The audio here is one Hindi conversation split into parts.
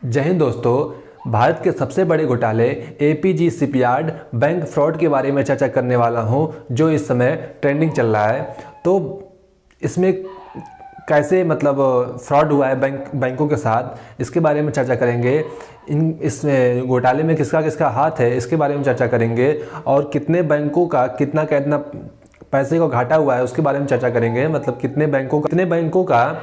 जय हिंद दोस्तों। भारत के सबसे बड़े घोटाले एपीजी शिपयार्ड बैंक फ्रॉड के बारे में चर्चा करने वाला हूं, जो इस समय ट्रेंडिंग चल रहा है। तो इसमें कैसे फ्रॉड हुआ है बैंकों के साथ, इसके बारे में चर्चा करेंगे। इस घोटाले में किसका किसका हाथ है, इसके बारे में चर्चा करेंगे। और कितने बैंकों का कितना पैसे को घाटा हुआ है, उसके बारे में चर्चा करेंगे। मतलब कितने बैंकों का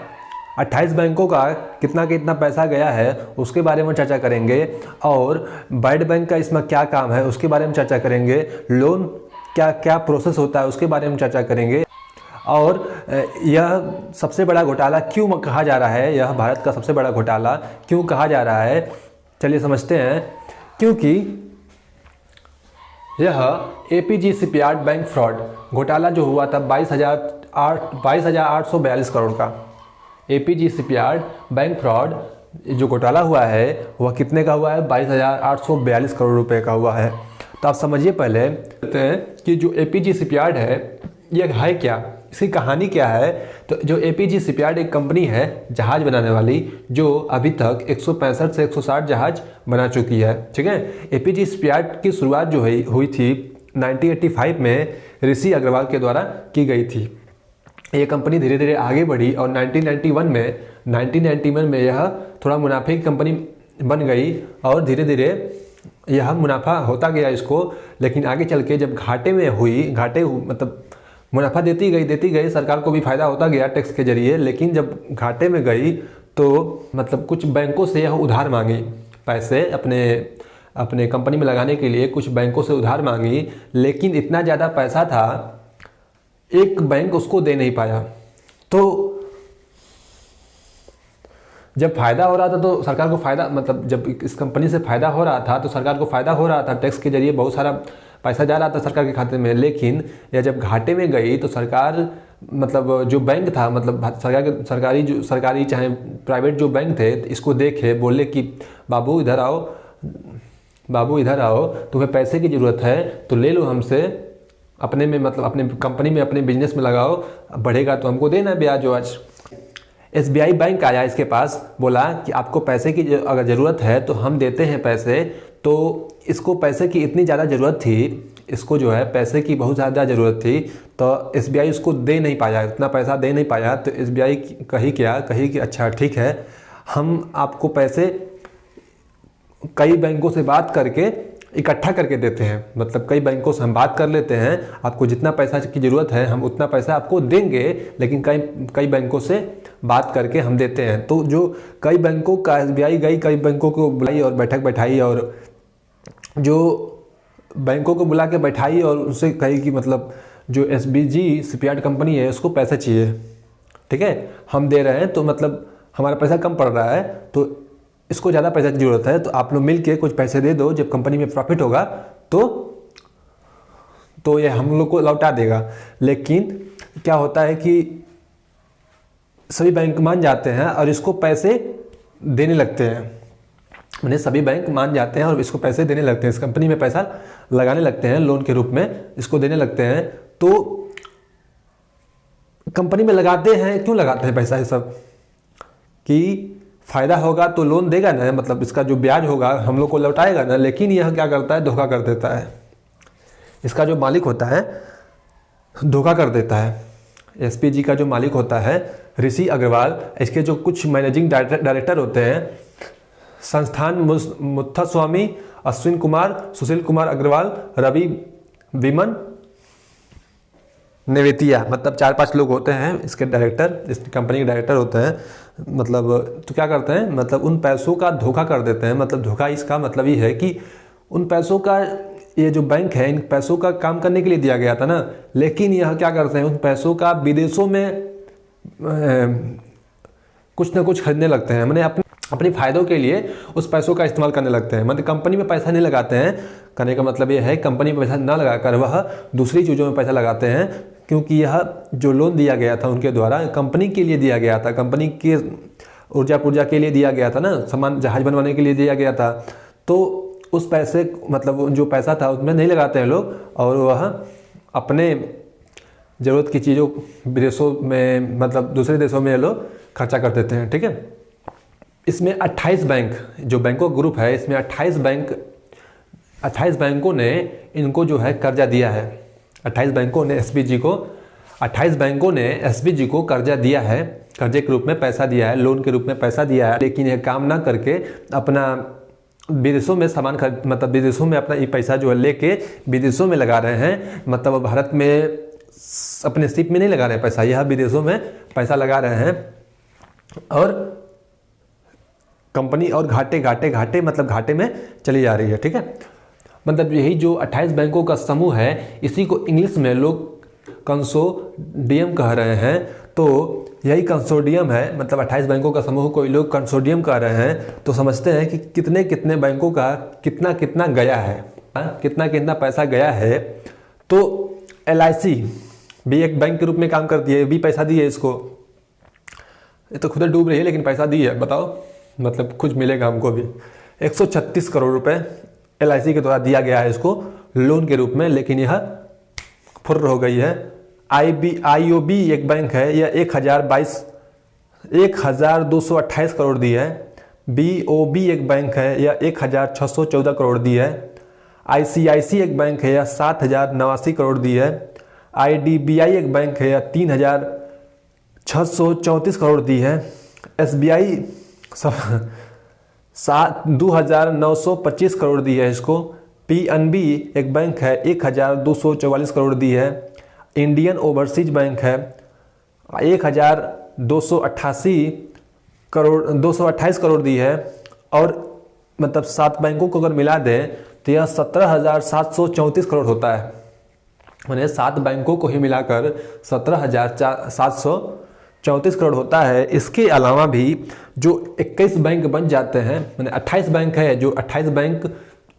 28 बैंकों का कितना पैसा गया है, उसके बारे में चर्चा करेंगे। और वर्ल्ड बैंक का इसमें क्या काम है, उसके बारे में चर्चा करेंगे। लोन क्या क्या प्रोसेस होता है, उसके बारे में चर्चा करेंगे। और यह सबसे बड़ा घोटाला क्यों कहा जा रहा है, यह भारत का सबसे बड़ा घोटाला क्यों कहा जा रहा है, चलिए समझते हैं। क्योंकि यह एपीजी शिपयार्ड बैंक फ्रॉड घोटाला जो हुआ था 22,842 करोड़ का। एपीजी शिपयार्ड बैंक फ्रॉड जो घोटाला हुआ है वह कितने का हुआ है, 22,842 करोड़ रुपए का हुआ है। तो आप समझिए पहले कि जो एपीजी शिपयार्ड है यह है क्या, इसकी कहानी क्या है। तो जो एपीजी शिपयार्ड एक कंपनी है जहाज बनाने वाली, जो अभी तक 165 से 160 जहाज बना चुकी है। ठीक है, एपीजी शिपयार्ड की शुरुआत जो हुई थी 1985 में ऋषि अग्रवाल के द्वारा की गई थी। ये कंपनी धीरे धीरे आगे बढ़ी और 1991 में यह थोड़ा मुनाफे की कंपनी बन गई और धीरे धीरे यह मुनाफा होता गया इसको। लेकिन आगे चल के जब मुनाफा देती गई, सरकार को भी फायदा होता गया टैक्स के जरिए। लेकिन जब घाटे में गई तो कुछ बैंकों से यह उधार मांगी, पैसे अपने कंपनी में लगाने के लिए कुछ बैंकों से उधार मांगी। लेकिन इतना ज़्यादा पैसा था, एक बैंक उसको दे नहीं पाया। तो जब फायदा हो रहा था तो सरकार को फायदा, जब इस कंपनी से फायदा हो रहा था तो सरकार को फायदा हो रहा था, टैक्स के जरिए बहुत सारा पैसा जा रहा था सरकार के खाते में। लेकिन यह जब घाटे में गई तो सरकार जो बैंक था, सरकारी चाहे प्राइवेट जो बैंक थे, इसको देखे बोले कि बाबू इधर आओ, तुम्हें पैसे की ज़रूरत है तो ले लो हमसे, अपने कंपनी में अपने बिजनेस में लगाओ, बढ़ेगा तो हमको देना ब्याज आज। एसबीआई बैंक आया इसके पास, बोला कि आपको पैसे की अगर ज़रूरत है तो हम देते हैं पैसे। तो इसको पैसे की इतनी ज़्यादा ज़रूरत थी, इसको जो है पैसे की बहुत ज़्यादा ज़रूरत थी, तो एसबीआई उसको दे नहीं पाया, इतना पैसा दे नहीं पाया। तो एसबीआई कही कि अच्छा ठीक है, हम आपको पैसे कई बैंकों से बात करके इकट्ठा करके देते हैं। कई बैंकों से हम बात कर लेते हैं, आपको जितना पैसा की ज़रूरत है हम उतना पैसा आपको देंगे, लेकिन कई बैंकों से बात करके हम देते हैं। तो जो कई बैंकों का एसबीआई गई, कई बैंकों को बुलाई और बैठक बैठाई, और जो बैंकों को बुला के बैठाई और उससे कही कि जो एसबीजी शिपयार्ड कंपनी है उसको पैसा चाहिए, ठीक है, हम दे रहे हैं तो हमारा पैसा कम पड़ रहा है, तो इसको ज़्यादा पैसा की ज़रूरत है, तो आप लोग मिल के कुछ पैसे दे दो, जब कंपनी में प्रॉफिट होगा तो ये हम लोग को लौटा देगा। लेकिन क्या होता है कि सभी बैंक मान जाते हैं और इसको पैसे देने लगते हैं। मैंने सभी बैंक मान जाते हैं और इसको पैसे देने लगते हैं, इस कंपनी में पैसा लगाने लगते हैं, लोन के रूप में इसको देने लगते हैं। तो कंपनी में लगाते हैं, क्यों लगाते हैं पैसा, ये सब कि फ़ायदा होगा तो लोन देगा ना, इसका जो ब्याज होगा हम लोग को लौटाएगा ना। लेकिन यह क्या करता है, धोखा कर देता है। इसका जो मालिक होता है धोखा कर देता है। एसपीजी का जो मालिक होता है ऋषि अग्रवाल, इसके जो कुछ मैनेजिंग डायरेक्टर होते हैं, संस्थान मुत्थस्वामी, अश्विन कुमार, सुशील कुमार अग्रवाल, रवि विमन, नेवेतिया, 4-5 लोग होते हैं इसके डायरेक्टर, इस कंपनी के डायरेक्टर होते हैं। तो क्या करते हैं, उन पैसों का धोखा कर देते हैं। धोखा इसका ये है कि उन पैसों का, ये जो बैंक है इन पैसों का काम करने के लिए दिया गया था ना, लेकिन यह क्या करते हैं, उन पैसों का विदेशों में कुछ ना कुछ खरीदने लगते हैं। अपने फ़ायदों के लिए उस पैसों का इस्तेमाल करने लगते हैं। कंपनी में पैसा नहीं लगाते हैं, कहने का मतलब ये है कंपनी में पैसा ना लगाकर वह दूसरी चीज़ों में पैसा लगाते हैं। क्योंकि यह जो लोन दिया गया था उनके द्वारा कंपनी के लिए दिया गया था, कंपनी के ऊर्जा के लिए दिया गया था ना, सामान जहाज बनवाने के लिए दिया गया था। तो उस पैसे जो पैसा था उसमें नहीं लगाते हैं लोग, और वह अपने ज़रूरत की चीज़ों विदेशों में दूसरे देशों में लोग खर्चा कर देते हैं। ठीक है, इसमें 28 बैंक, जो बैंकों का ग्रुप है इसमें 28 बैंकों ने इनको जो है कर्जा दिया है। 28 बैंकों ने एसबीजी को कर्जा दिया है, कर्जे के रूप में पैसा दिया है, लोन के रूप में पैसा दिया है। लेकिन ये काम ना करके अपना विदेशों में सामान मतलब विदेशों में अपना ये पैसा जो है लेके विदेशों में लगा रहे हैं। मतलब भारत में अपने सिप में नहीं लगा रहे हैं पैसा, यह विदेशों में पैसा लगा रहे हैं। और कंपनी और घाटे मतलब घाटे में चली जा रही है। ठीक है, मतलब यही जो 28 बैंकों का समूह है इसी को इंग्लिश में लोग कंसोर्डियम कह रहे हैं। तो यही कंसोर्डियम है, मतलब 28 बैंकों का समूह को लोग कंसोर्डियम कह रहे हैं। तो समझते हैं कि कितने कितने बैंकों का कितना कितना गया है, कितना कितना पैसा गया है। तो LIC भी एक बैंक के रूप में काम करती है, भी पैसा दी है इसको। ये तो खुद डूब रही है लेकिन पैसा दी है, बताओ मतलब कुछ मिलेगा हमको भी। 136 करोड़ रुपए LIC के द्वारा दिया गया है इसको लोन के रूप में, लेकिन यह फुर्र हो गई है। IOB एक बैंक है, यह 1228 करोड़ दी है। BOB एक बैंक है, यह 1614 करोड़ दी है। ICICI एक बैंक है, यह 7089 करोड़ दी है। IDBI एक बैंक है, यह 3634 करोड़ दी है। SBI 2925 करोड़ दी है इसको। PNB एक बैंक है, 1244 करोड़ दी है। इंडियन ओवरसीज बैंक है, 228 करोड़ दी है। और मतलब 7 बैंकों को अगर मिला दें तो यह 17,734 करोड़ होता है। मैंने 7 बैंकों को ही मिलाकर 17,734 करोड़ होता है। इसके अलावा भी जो 21 बैंक बन जाते हैं, मैंने 28 बैंक है, जो 28 बैंक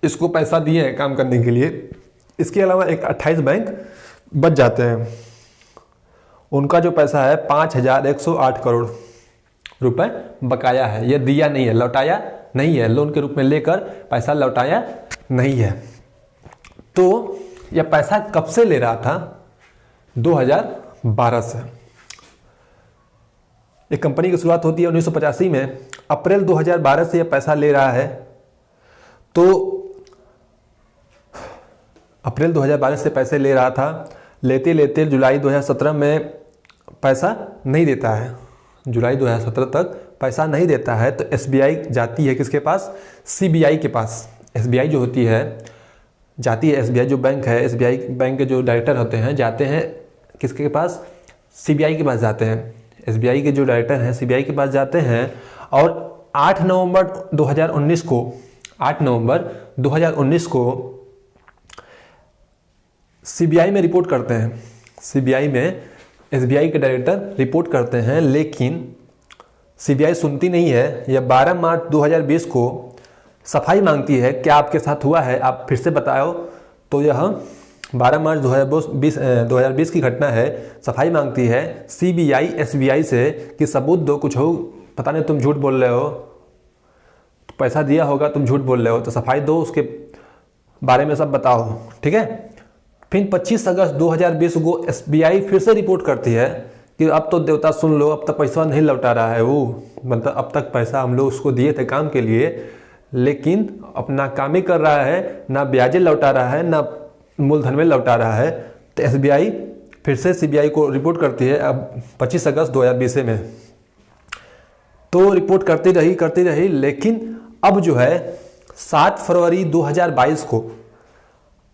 इसको पैसा दिए हैं काम करने के लिए, इसके अलावा एक 28 बैंक बच जाते हैं। उनका जो पैसा है 5,108 करोड़ रुपए बकाया है। यह दिया नहीं है, लौटाया नहीं है, लोन के रूप में लेकर पैसा लौटाया नहीं है। तो यह पैसा कब से ले रहा था? 2012 से। एक कंपनी की शुरुआत होती है 1985 में, अप्रैल 2012 से यह पैसा ले रहा है। तो अप्रैल 2012 से पैसे ले रहा था, लेते लेते जुलाई 2017 में पैसा नहीं देता है, जुलाई 2017 तक पैसा नहीं देता है। तो SBI जाती है किसके पास? CBI के पास। SBI जो होती है जाती है, SBI जो बैंक है, SBI बैंक के जो डायरेक्टर होते हैं जाते हैं किसके पास? CBI के पास जाते हैं। SBI के जो डायरेक्टर हैं CBI के पास जाते हैं और 8 नवंबर 2019 को CBI में रिपोर्ट करते हैं। CBI में SBI के डायरेक्टर रिपोर्ट करते हैं, लेकिन CBI सुनती नहीं है। यह 12 मार्च 2020 को सफाई मांगती है, क्या आपके साथ हुआ है, आप फिर से बताओ। तो यह 12 मार्च 2020 की घटना है। सफाई मांगती है CBI SBI से कि सबूत दो, कुछ हो, पता नहीं तुम झूठ बोल रहे हो, पैसा दिया होगा, तुम झूठ बोल रहे हो, तो सफाई दो, उसके बारे में सब बताओ। ठीक है। फिर 25 अगस्त 2020 को SBI फिर से रिपोर्ट करती है कि अब तो देवता सुन लो, अब तक पैसा नहीं लौटा रहा है वो, मतलब अब तक पैसा हम लोग उसको दिए थे काम के लिए, लेकिन अपना काम ही कर रहा है, ना ब्याजें लौटा रहा है, ना मूलधन में लौटा रहा है। तो SBI फिर से CBI को रिपोर्ट करती है अब 25 अगस्त 2020 में। तो रिपोर्ट करती रही, लेकिन अब जो है 7 फरवरी 2022 को,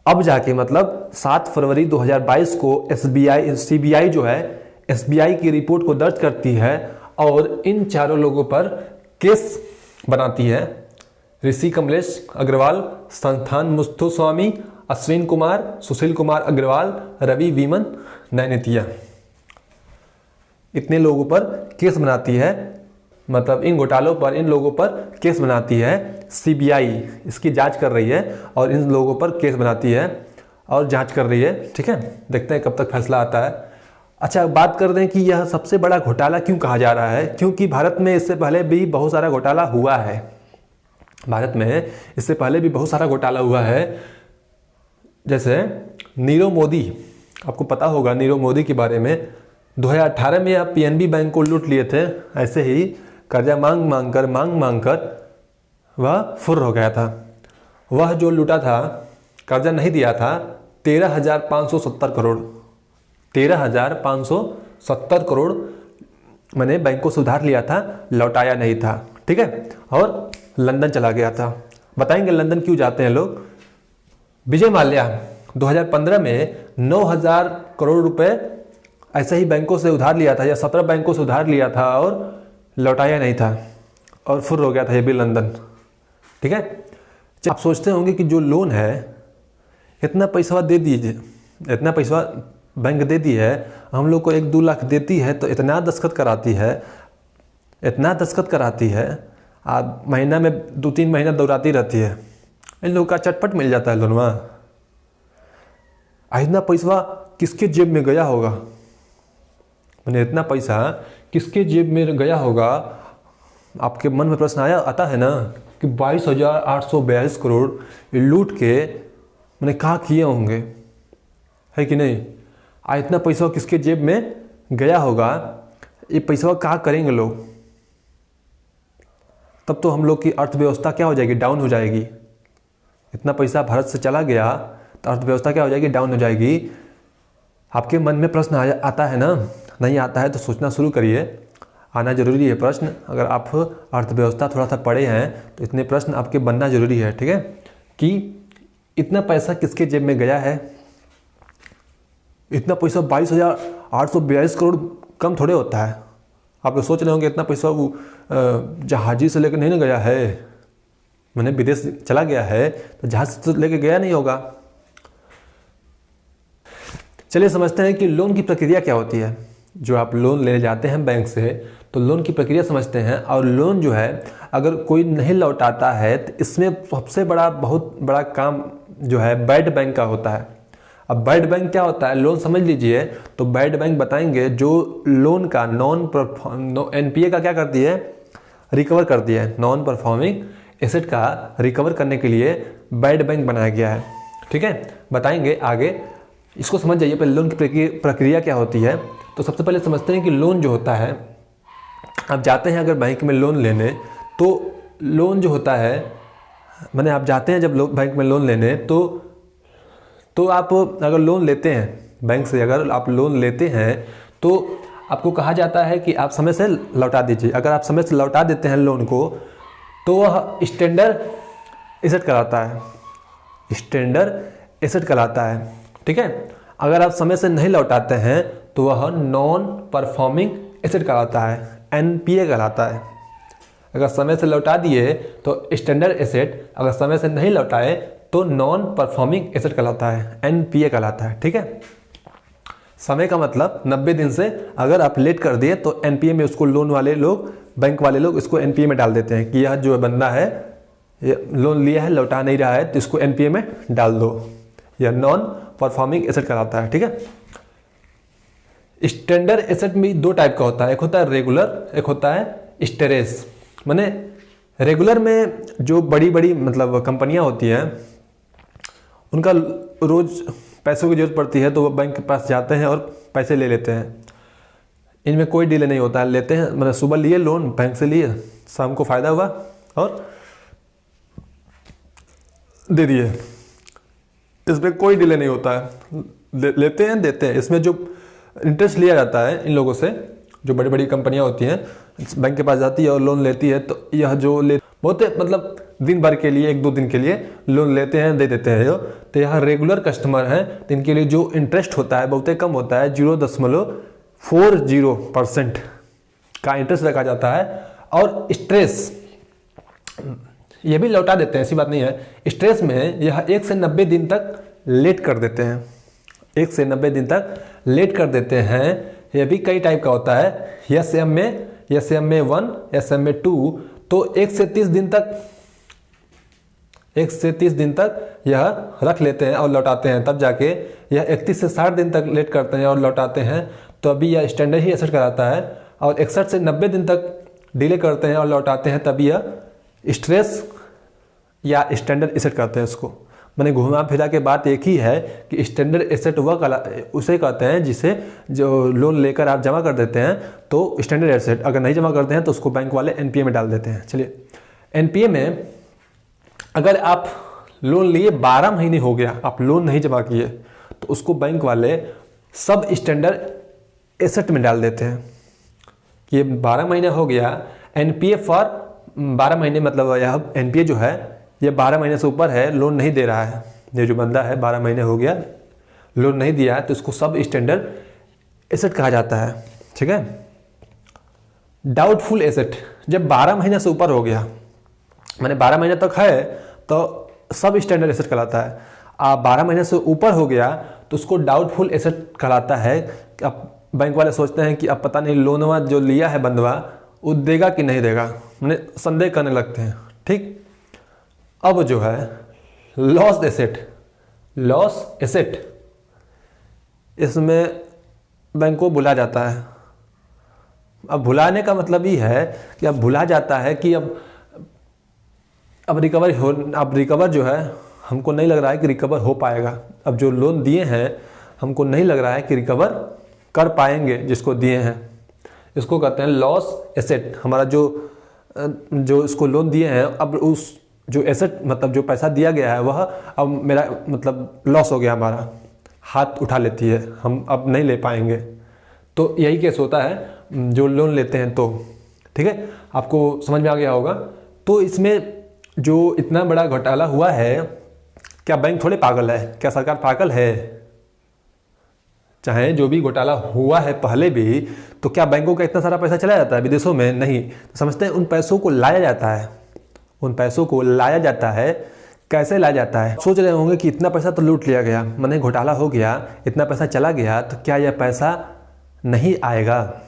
अब जाके मतलब 7 फरवरी 2022 को CBI जो है SBI की रिपोर्ट को दर्ज करती है और इन चारों लोगों पर केस बनाती है। ऋषि कमलेश अग्रवाल, संस्थान मुथुस्वामी, अश्विन कुमार, सुशील कुमार अग्रवाल, रवि वीमन, नैनेतिया, इतने लोगों पर केस बनाती है। मतलब इन घोटालों पर, इन लोगों पर केस बनाती है CBI, इसकी जांच कर रही है और इन लोगों पर केस बनाती है और जांच कर रही है। ठीक है, देखते हैं कब तक फैसला आता है। अच्छा, बात कर रहे हैं कि यह सबसे बड़ा घोटाला क्यों कहा जा रहा है? क्योंकि भारत में इससे पहले भी बहुत सारा घोटाला हुआ है। भारत में इससे पहले भी बहुत सारा घोटाला हुआ है। जैसे नीरव मोदी, आपको पता होगा नीरव मोदी के बारे में। 2018 में आप PNB बैंक को लूट लिए थे, ऐसे ही कर्जा मांग मांग कर वह फुर्र हो गया था। वह जो लूटा था, कर्जा नहीं दिया था, 13,570 करोड़, 13,570 करोड़ मैंने बैंकों से उधार लिया था, लौटाया नहीं था, ठीक है, और लंदन चला गया था। बताएंगे लंदन क्यों जाते हैं लोग। विजय माल्या 2015 में 9,000 करोड़ रुपए ऐसे ही बैंकों से उधार लिया था, या 17 बैंकों से उधार लिया था और लौटाया नहीं था, और फुर्र हो गया था ये भी लंदन, ठीक है। आप सोचते होंगे कि जो लोन है, इतना पैसा दे दीजिए, इतना पैसा बैंक दे दी है, हम लोग को 1-2 लाख देती है तो इतना दस्तखत कराती है, इतना दस्तखत कराती है, आप महीना में 2-3 महीना दौड़ाती रहती है, इन लोगों का चटपट मिल जाता है लोनवा। इतना पैसा किसके जेब में गया होगा, मैंने इतना पैसा किसके जेब में गया होगा। आपके मन में प्रश्न आता है ना कि 22,842 करोड़ लूट के मैंने कहाँ किए होंगे, है कि नहीं। इतना पैसा किसके जेब में गया होगा, ये पैसा कहाँ करेंगे लोग। तब तो हम लोग की अर्थव्यवस्था क्या हो जाएगी, डाउन हो जाएगी। इतना पैसा भारत से चला गया तो अर्थव्यवस्था क्या हो जाएगी, डाउन हो जाएगी। आपके मन में प्रश्न आता है ना, नहीं आता है तो सोचना शुरू करिए, आना जरूरी है प्रश्न। अगर आप अर्थव्यवस्था थोड़ा सा पढ़े हैं तो इतने प्रश्न आपके बनना जरूरी है, ठीक है, कि इतना पैसा किसके जेब में गया है। इतना पैसा 22,842 करोड़ कम थोड़े होता है। आप लोग सोच रहे होंगे इतना पैसा वो जहाजी से लेकर नहीं ना गया है, मैंने विदेश चला गया है तो जहाज से तो लेकर गया नहीं होगा। चलिए समझते हैं कि लोन की प्रक्रिया क्या होती है। जो आप लोन लेने जाते हैं बैंक से तो लोन की प्रक्रिया समझते हैं, और लोन जो है अगर कोई नहीं लौटाता है तो इसमें सबसे बहुत बड़ा काम जो है बैड बैंक का होता है। अब बैड बैंक क्या होता है, लोन समझ लीजिए तो बैड बैंक बताएंगे जो लोन का NPA का क्या करती है, रिकवर करती है। नॉन परफॉर्मिंग एसेट का रिकवर करने के लिए बैड बैंक बनाया गया है, ठीक है, बताएंगे आगे। इसको समझ जाइए पहले लोन की प्रक्रिया क्या होती है। तो सबसे पहले समझते हैं कि लोन जो होता है, आप जाते हैं अगर बैंक में लोन लेने, तो लोन जो होता है, मैंने आप जाते हैं जब बैंक में लोन लेने तो आप अगर लोन लेते हैं बैंक से, अगर आप लोन लेते हैं तो आपको कहा जाता है कि आप समय से लौटा दीजिए। अगर आप समय से लौटा देते हैं लोन को तो वह स्टैंडर्ड एसेट कहलाता है, स्टैंडर्ड एसेट कहलाता है, ठीक है। अगर आप समय से नहीं लौटाते हैं तो वह नॉन परफॉर्मिंग एसेट कहलाता है, NPA कहलाता है। अगर समय से लौटा दिए तो स्टैंडर्ड एसेट, अगर समय से नहीं लौटाए तो नॉन परफॉर्मिंग एसेट कहलाता है, NPA कहलाता है, ठीक है। समय का मतलब 90 दिन से अगर आप लेट कर दिए तो NPA में उसको लोन वाले लोग, बैंक वाले लोग इसको NPA में डाल देते हैं कि यह जो बंदा है ये लोन लिया है लौटा नहीं रहा है तो इसको NPA में डाल दो। यह नॉन परफॉर्मिंग एसेट कहलाता है, ठीक है। स्टैंडर्ड एसेट में 2 टाइप का होता है, एक होता है रेगुलर, एक होता है स्टेरेस। माने रेगुलर में जो बड़ी मतलब कंपनियां होती हैं उनका रोज पैसों की जरूरत पड़ती है तो वो बैंक के पास जाते हैं और पैसे ले लेते हैं। इनमें कोई डिले नहीं होता है, लेते हैं, मतलब सुबह लिए लोन बैंक से लिए, शाम को फ़ायदा हुआ और दे दिए। इसमें कोई डिले नहीं होता है, लेते हैं देते हैं। इसमें जो इंटरेस्ट लिया जाता है इन लोगों से, जो बड़ी कंपनियां होती हैं बैंक के पास जाती है और लोन लेती है, तो यह जो बहुत मतलब दिन भर के लिए 1-2 दिन के लिए लोन लेते हैं, दे देते हैं। तो यहाँ रेगुलर कस्टमर हैं तो इनके लिए जो इंटरेस्ट होता है बहुत कम होता है, 0.40% का इंटरेस्ट रखा जाता है। और स्ट्रेस ये भी लौटा देते हैं, ऐसी बात नहीं है। स्ट्रेस में यह 1 से 90 दिन तक लेट कर देते हैं, 1 से 90 दिन तक लेट कर देते हैं। यह भी कई टाइप का होता है, SM में 1, SM में 2, तो 1 से 30 दिन तक यह रख लेते हैं और लौटाते हैं। तब जाके यह 31 से 60 दिन तक लेट करते हैं और लौटाते हैं, तो अभी यह स्टैंडर्ड ही एसेट कहलाता है। और 61 से 90 दिन तक डिले करते हैं और लौटाते हैं, तभी यह स्ट्रेस या स्टैंडर्ड एसेट कहते हैं इसको। मैंने घुमा फिरा के बात एक ही है कि स्टैंडर्ड एसेट उसे कहते हैं जिसे जो लोन लेकर आप जमा कर देते हैं तो स्टैंडर्ड एसेट, अगर नहीं जमा करते हैं तो उसको बैंक वाले एनपीए में डाल देते हैं। चलिए, एनपीए में अगर आप लोन लिए 12 महीने हो गया, आप लोन नहीं जमा किए, तो उसको बैंक वाले सब स्टैंडर्ड एसेट में डाल देते हैं कि ये 12 महीने हो गया, एनपीए फॉर 12 महीने, मतलब यह एनपीए जो है ये 12 महीने से ऊपर है, लोन नहीं दे रहा है, ये जो बंदा है 12 महीने हो गया लोन नहीं दिया है, तो इसको सब स्टैंडर्ड एसेट कहा जाता है। ठीक है। डाउटफुल एसेट जब 12 महीने से ऊपर हो गया, माने 12 महीने तक है तो सब स्टैंडर्ड एसेट कहलाता है। आप 12 महीने से ऊपर हो गया तो उसको डाउटफुल एसेट कहलाता है। अब बैंक वाले सोचते हैं कि अब पता नहीं लोनवा जो लिया है बंदवा वो देगा कि नहीं देगा, मैंने संदेह करने लगते हैं। ठीक। अब जो है लॉस एसेट, इसमें बैंक को भुला जाता है। अब भुलाने का मतलब ये है कि अब भुला जाता है कि अब रिकवर जो है हमको नहीं लग रहा है कि रिकवर हो पाएगा। अब जो लोन दिए हैं हमको नहीं लग रहा है कि रिकवर कर पाएंगे जिसको दिए हैं, इसको कहते हैं लॉस एसेट। हमारा जो इसको लोन दिए हैं, अब उस जो एसेट मतलब जो पैसा दिया गया है वह अब मेरा मतलब लॉस हो गया, हमारा हाथ उठा लेती है, हम अब नहीं ले पाएंगे। तो यही केस होता है जो लोन लेते हैं तो। ठीक है, आपको समझ में आ गया होगा। तो इसमें जो इतना बड़ा घोटाला हुआ है, क्या बैंक थोड़े पागल है, क्या सरकार पागल है? चाहे जो भी घोटाला हुआ है पहले भी, तो क्या बैंकों का इतना सारा पैसा चला जाता है विदेशों में? नहीं। तो समझते हैं उन पैसों को लाया जाता है, उन पैसों को लाया जाता है। कैसे लाया जाता है? सोच रहे होंगे कि इतना पैसा तो लूट लिया गया, माने घोटाला हो गया, इतना पैसा चला गया, तो क्या यह पैसा नहीं आएगा?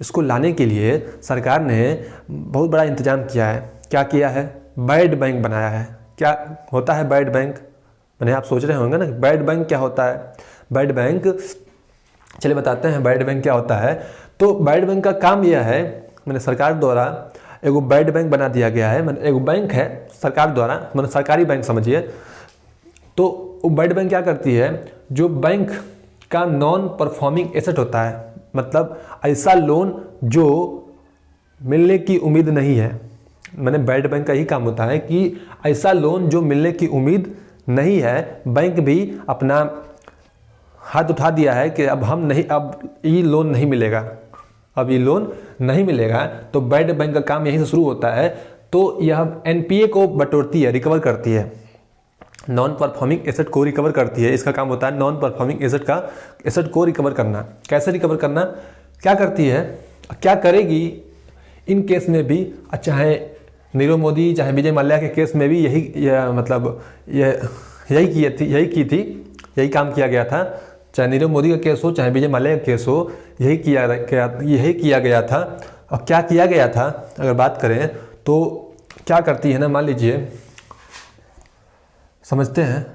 इसको लाने के लिए सरकार ने बहुत बड़ा इंतजाम किया है। क्या किया है? बैड बैंक बनाया है। क्या होता है बैड बैंक? मैंने आप सोच रहे होंगे ना बैड बैंक क्या होता है। बैड बैंक, चलिए बताते हैं बैड बैंक क्या होता है। तो बैड बैंक का काम यह है, मैंने सरकार द्वारा एगो बैड बैंक बना दिया गया है। मैंने एगो बैंक है सरकार द्वारा, मैंने सरकारी बैंक समझिए। तो वो बैड बैंक क्या करती है, जो बैंक का नॉन परफॉर्मिंग एसेट होता है, मतलब ऐसा लोन जो मिलने की उम्मीद नहीं है। मैंने बैड बैंक का ही काम होता है कि ऐसा लोन जो मिलने की उम्मीद नहीं है, बैंक भी अपना हाथ उठा दिया है कि अब ये लोन नहीं मिलेगा, अब ये लोन नहीं मिलेगा। तो बैड बैंक का काम यहीं से शुरू होता है। तो यह एनपीए को बटोरती है, रिकवर करती है, नॉन परफॉर्मिंग एसेट को रिकवर करती है। इसका काम होता है नॉन परफॉर्मिंग एसेट को रिकवर करना। कैसे रिकवर करना, क्या करती है, क्या करेगी इन केस में भी? चाहे नीरव मोदी चाहे विजय माल्या के केस में भी यही काम किया गया था। चाहे नीरव मोदी का केस हो चाहे विजय माल्या का केस हो, यही किया गया था। और क्या किया गया था अगर बात करें तो क्या करती है ना, मान लीजिए समझते हैं।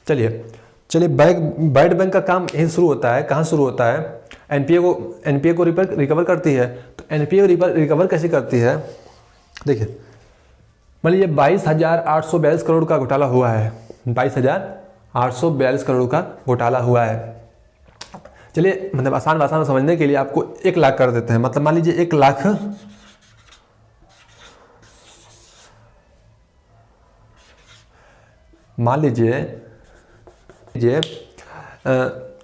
चलिए बैड बैंक का काम यहीं शुरू होता है। कहाँ शुरू होता है? एनपीए को रिकवर करती है। तो एनपीए रिकवर कैसे करती है? देखिए, मान लीजिए 22,842 करोड़ का घोटाला हुआ है, 22,842 करोड़ का घोटाला हुआ है। चलिए मतलब आसान समझने के लिए आपको 1 लाख कर देते हैं। मतलब मान लीजिए 1 लाख, मान लीजिए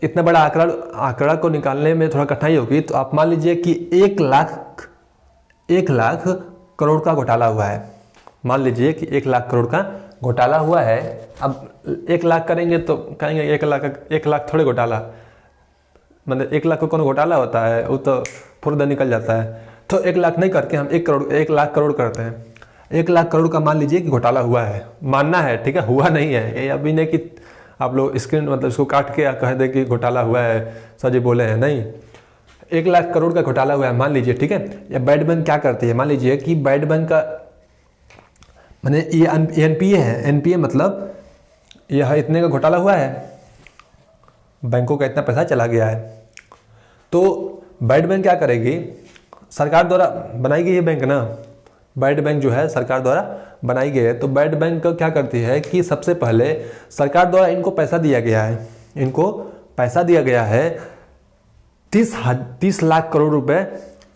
इतना बड़ा आंकड़ा को निकालने में थोड़ा कठिनाई होगी, तो आप मान लीजिए कि 1 लाख करोड़ का घोटाला हुआ है। मान लीजिए कि 1 लाख करोड़ का घोटाला हुआ है। अब 1 लाख करेंगे तो कहेंगे 1 लाख थोड़े घोटाला, मतलब 1 लाख का कौन घोटाला होता है, वो तो फुर्दा निकल जाता है। तो 1 लाख नहीं करके हम 1 लाख करोड़ करते हैं। 1 लाख करोड़ का मान लीजिए कि घोटाला हुआ है, मानना है, ठीक है, हुआ नहीं है। ये अभी नहीं कि आप लोग स्क्रीन मतलब इसको काट के कह दे कि घोटाला हुआ है, सर जी बोले हैं, नहीं। 1 लाख करोड़ का घोटाला हुआ है मान लीजिए, ठीक है। या बैड बैंक क्या करती है, मान लीजिए कि बैड बैंक का माने ये एनपीए है। एनपीए मतलब यह इतने का घोटाला हुआ है, बैंकों का इतना पैसा चला गया है। तो बैड बैंक क्या करेगी, सरकार द्वारा बनाई गई है बैंक ना, बैड बैंक जो है सरकार द्वारा बनाई गई है। तो बैड बैंक क्या करती है कि सबसे पहले सरकार द्वारा इनको पैसा दिया गया है, इनको पैसा दिया गया है 30 लाख करोड़ रुपए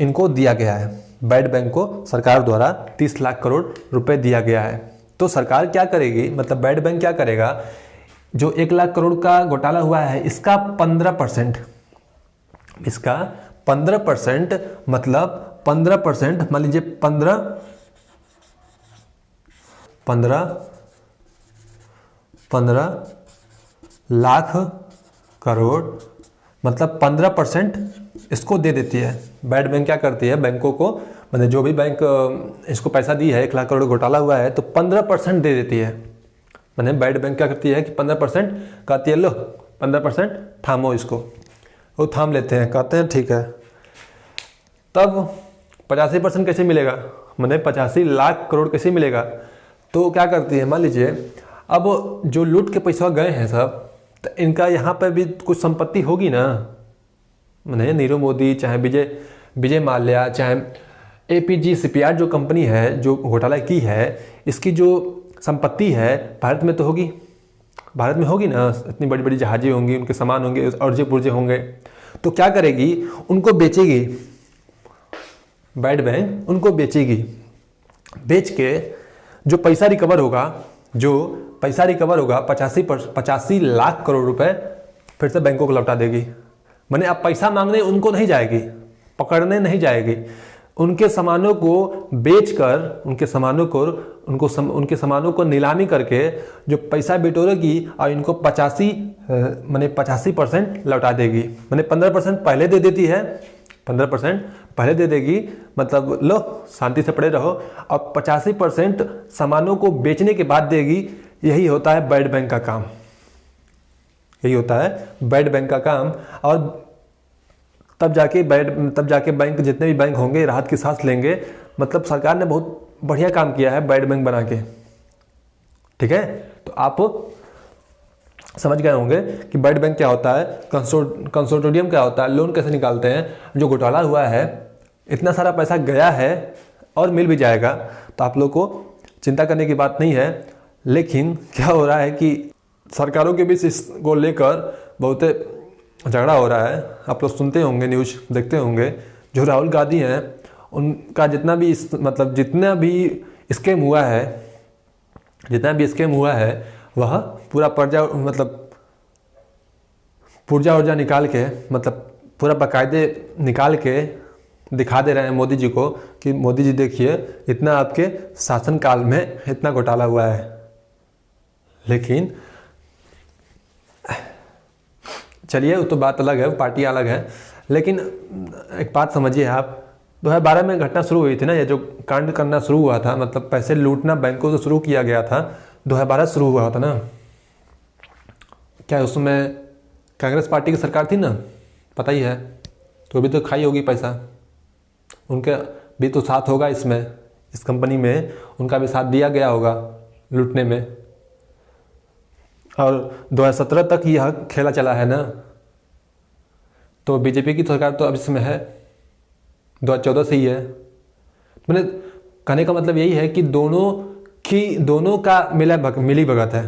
इनको दिया गया है। बैड बैंक को सरकार द्वारा 30 लाख करोड़ रुपए दिया गया है। तो सरकार क्या करेगी, मतलब बैड बैंक क्या करेगा, जो 1 लाख करोड़ का घोटाला हुआ है इसका 15%, इसका 15% मतलब 15% मान लीजिए 15 लाख करोड़ मतलब 15% इसको दे देती है। बैड बैंक क्या करती है, बैंकों को मतलब जो भी बैंक इसको पैसा दी है 1 लाख करोड़ घोटाला हुआ है तो 15% दे देती है। मैंने बैड बैंक क्या करती है कि 15% कहती है लो 15% थामो इसको, वो थाम लेते हैं, कहते हैं ठीक है। तब 85% कैसे मिलेगा, मैंने 85 लाख करोड़ कैसे मिलेगा, तो क्या करती है, मान लीजिए अब जो लूट के पैसा गए हैं सब, तो इनका यहाँ पर भी कुछ संपत्ति होगी ना, मैंने नीरव मोदी चाहे विजय माल्या चाहे APG CPR जो कंपनी है जो घोटाला की है, इसकी जो संपत्ति है भारत में तो होगी, भारत में होगी ना, इतनी बड़ी बड़ी जहाजें होंगी, उनके सामान होंगे, अर्जे पुर्जे होंगे, तो क्या करेगी, उनको बेचेगी, बैड बैंक उनको बेचेगी, बेच के जो पैसा रिकवर होगा, जो पैसा रिकवर होगा 85 लाख करोड़ रुपए फिर से बैंकों को लौटा देगी। मैंने अब पैसा मांगने उनको नहीं जाएगी, पकड़ने नहीं जाएगी, उनके सामानों को बेचकर उनके सामानों को नीलामी करके जो पैसा बिटोरेगी और इनको 85% लौटा देगी। मैंने 15% पहले दे देती है, 15% पहले दे देगी, मतलब लो शांति से पड़े रहो, और 85% सामानों को बेचने के बाद देगी। यही होता है बैड बैंक का काम, यही होता है बैड बैंक का काम। और तब जाके बैंक, जितने भी बैंक होंगे राहत की सांस लेंगे, मतलब सरकार ने बहुत बढ़िया काम किया है बैड बैंक बना के, ठीक है। तो आप समझ गए होंगे कि बैड बैंक क्या होता है, कंसोर्टियम क्या होता है, लोन कैसे निकालते हैं, जो घोटाला हुआ है इतना सारा पैसा गया है और मिल भी जाएगा, तो आप लोग को चिंता करने की बात नहीं है। लेकिन क्या हो रहा है कि सरकारों के बीच इसको लेकर बहुत झगड़ा हो रहा है। आप लोग सुनते होंगे, न्यूज़ देखते होंगे, जो राहुल गांधी हैं उनका जितना भी स्कैम हुआ है वह पूरा पुर्जा उर्जा निकाल के, मतलब पूरा बाकायदे निकाल के दिखा दे रहे हैं मोदी जी को कि मोदी जी देखिए इतना आपके शासनकाल में इतना घोटाला हुआ है। लेकिन चलिए वो तो बात अलग है, पार्टी अलग है। लेकिन एक बात समझिए आप, 2012 में घटना शुरू हुई थी ना, ये जो कांड करना शुरू हुआ था, मतलब पैसे लूटना बैंकों से शुरू किया गया था, 2012 शुरू हुआ था ना। क्या उसमें कांग्रेस पार्टी की सरकार थी ना, पता ही है, तो अभी तो खाई होगी पैसा, उनके भी तो साथ होगा इसमें, इस कंपनी में उनका भी साथ दिया गया होगा लूटने में। और 2017 तक यह खेला चला है ना, तो बीजेपी की सरकार तो अब इसमें है, 2014 से ही है। मैंने कहने का मतलब यही है कि दोनों का मिली भगत है।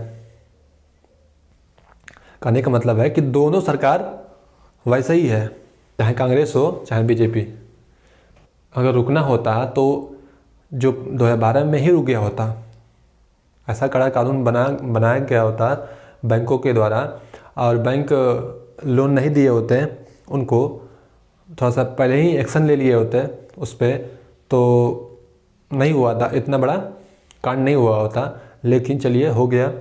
कहने का मतलब है कि दोनों सरकार वैसे ही है, चाहे कांग्रेस हो चाहे बीजेपी। अगर रुकना होता तो जो 2012 में ही रुक गया होता, ऐसा कड़ा कानून बनाया गया होता बैंकों के द्वारा, और बैंक लोन नहीं दिए होते उनको, थोड़ा सा पहले ही एक्शन ले लिए होते उस पर, तो नहीं हुआ था, इतना बड़ा कांड नहीं हुआ होता। लेकिन चलिए हो गया,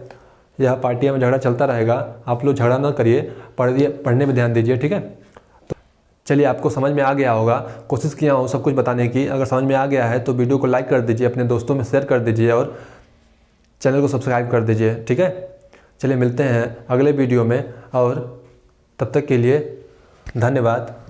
यह पार्टियां में झगड़ा चलता रहेगा, आप लोग झगड़ा ना करिए, पढ़ने में ध्यान दीजिए, ठीक है। तो चलिए आपको समझ में आ गया होगा, कोशिश किया हूँ सब कुछ बताने की। अगर समझ में आ गया है तो वीडियो को लाइक कर दीजिए, अपने दोस्तों में शेयर कर दीजिए और चैनल को सब्सक्राइब कर दीजिए, ठीक है। चलिए मिलते हैं अगले वीडियो में, और तब तक के लिए धन्यवाद।